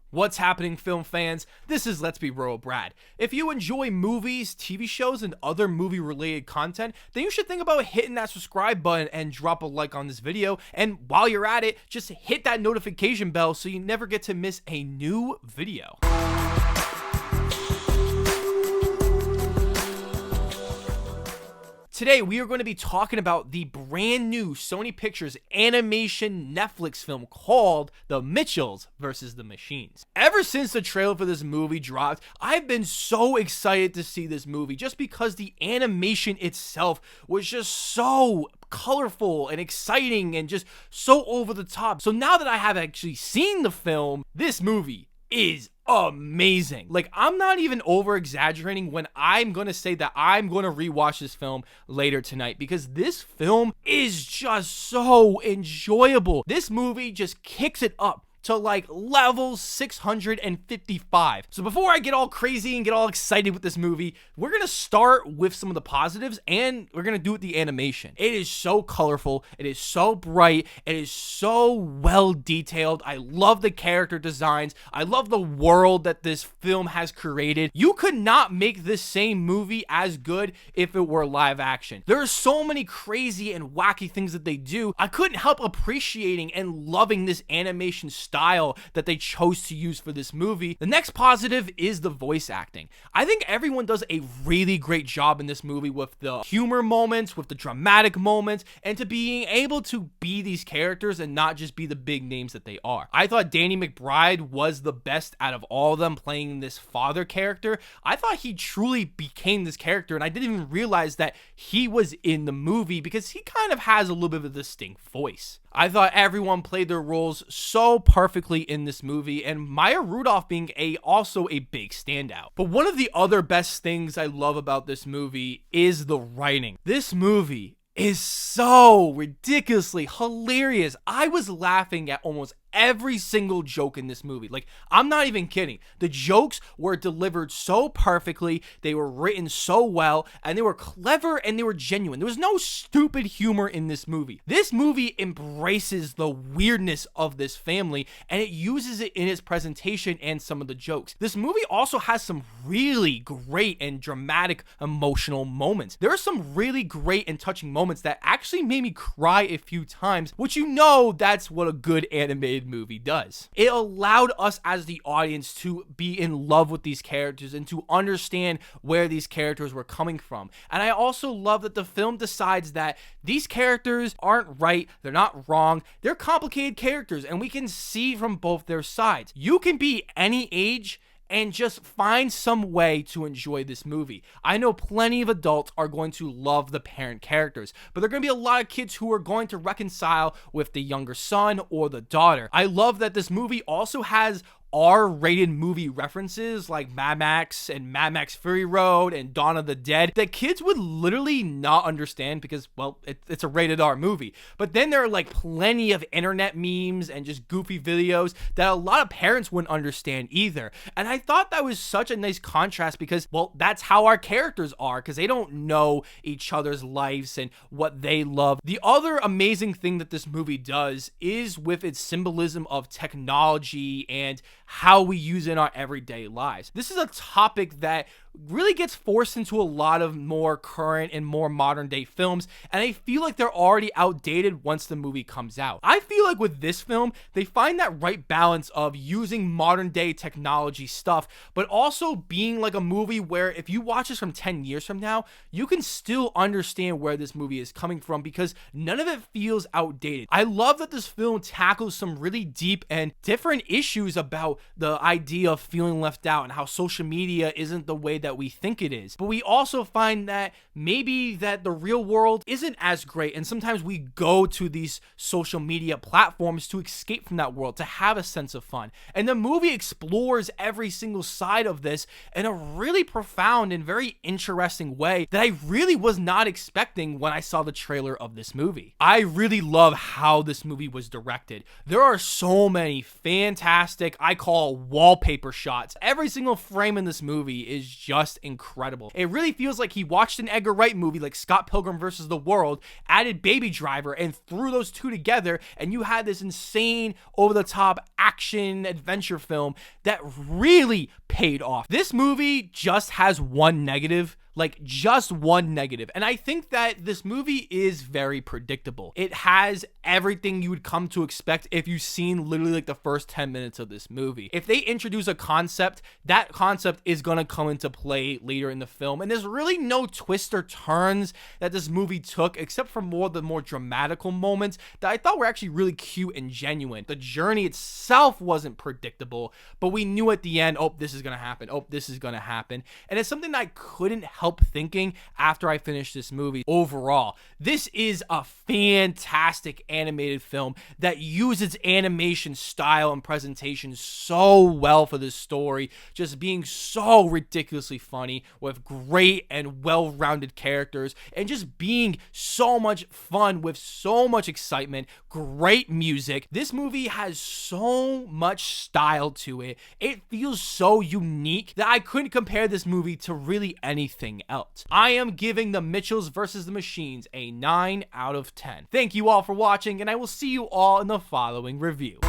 What's happening, film fans? This is Let's Be Royal Brad. If you enjoy movies, TV shows, and other movie-related content, then you should think about hitting that subscribe button and drop a like on this video. And while you're at it, just hit that notification bell so you never get to miss a new video. Today, we are going to be talking about the brand new Sony Pictures animation Netflix film called The Mitchells vs. the Machines. Ever since the trailer for this movie dropped, I've been so excited to see this movie just because the animation itself was just so colorful and exciting and just so over the top. So now that I have actually seen the film, this movie is amazing. Like, I'm not even over exaggerating when I'm gonna say that I'm gonna rewatch this film later tonight, because this film is just so enjoyable. This movie just kicks it up to like level 655. So before I get all crazy and get all excited with this movie, we're gonna start with some of the positives, and we're gonna do with the animation. It is so colorful, it is so bright, it is so well detailed. I love the character designs, I love the world that this film has created. You could not make this same movie as good if it were live action. There are so many crazy and wacky things that they do. I couldn't help appreciating and loving this animation style that they chose to use for this movie. The next positive is the voice acting. I think everyone does a really great job in this movie with the humor moments, with the dramatic moments, and to being able to be these characters and not just be the big names that they are. I thought Danny McBride was the best out of all of them playing this father character. I thought he truly became this character, and I didn't even realize that he was in the movie because he kind of has a little bit of a distinct voice. I thought everyone played their roles so perfectly in this movie, and Maya Rudolph being also a big standout. But one of the other best things I love about this movie is the writing. This movie is so ridiculously hilarious. I was laughing at almost every single joke in this movie. Like, I'm not even kidding. The jokes were delivered so perfectly, they were written so well, and they were clever and they were genuine. There was no stupid humor in this movie. This movie embraces the weirdness of this family, and it uses it in its presentation and some of the jokes. This movie also has some really great and dramatic emotional moments. There are some really great and touching moments that actually made me cry a few times, which, you know, that's what a good animated movie does. It allowed us as the audience to be in love with these characters and to understand where these characters were coming from. And I also love that the film decides that these characters aren't right, they're not wrong, they're complicated characters, and we can see from both their sides. You can be any age and just find some way to enjoy this movie. I know plenty of adults are going to love the parent characters, but there are going to be a lot of kids who are going to reconcile with the younger son or the daughter. I love that this movie also has R-rated movie references like Mad Max and Mad Max Fury Road and Dawn of the Dead that kids would literally not understand because, well, it's a rated R movie. But then there are like plenty of internet memes and just goofy videos that a lot of parents wouldn't understand either. And I thought that was such a nice contrast because, well, that's how our characters are, because they don't know each other's lives and what they love. The other amazing thing that this movie does is with its symbolism of technology and how we use it in our everyday lives. This is a topic that really gets forced into a lot of more current and more modern day films, and I feel like they're already outdated once the movie comes out. I feel like with this film, they find that right balance of using modern day technology stuff, but also being like a movie where if you watch this from 10 years from now, you can still understand where this movie is coming from because none of it feels outdated. I love that this film tackles some really deep and different issues about the idea of feeling left out and how social media isn't the way that we think it is. But we also find that maybe that the real world isn't as great, and sometimes we go to these social media platforms to escape from that world, to have a sense of fun. And the movie explores every single side of this in a really profound and very interesting way that I really was not expecting when I saw the trailer of this movie. I really love how this movie was directed. There are so many fantastic, iconic call wallpaper shots. Every single frame in this movie is just incredible. It really feels like he watched an Edgar Wright movie like Scott Pilgrim vs. the World, added Baby Driver, and threw those two together, and you had this insane, over-the-top action adventure film that really paid off. This movie just has one negative. Like, just one negative. And I think that this movie is very predictable. It has everything you would come to expect if you've seen literally like the first 10 minutes of this movie. If they introduce a concept, that concept is gonna come into play later in the film. And there's really no twists or turns that this movie took, except for the more dramatical moments that I thought were actually really cute and genuine. The journey itself wasn't predictable, but we knew at the end, oh, this is gonna happen. Oh, this is gonna happen. And it's something that I couldn't help thinking after I finished this movie. Overall, this is a fantastic animated film that uses animation style and presentation so well for this story, just being so ridiculously funny with great and well-rounded characters and just being so much fun with so much excitement, great music. This movie has so much style to it. It feels so unique that I couldn't compare this movie to really anything else. I am giving The Mitchells vs. the Machines a 9 out of 10. Thank you all for watching, and I will see you all in the following review.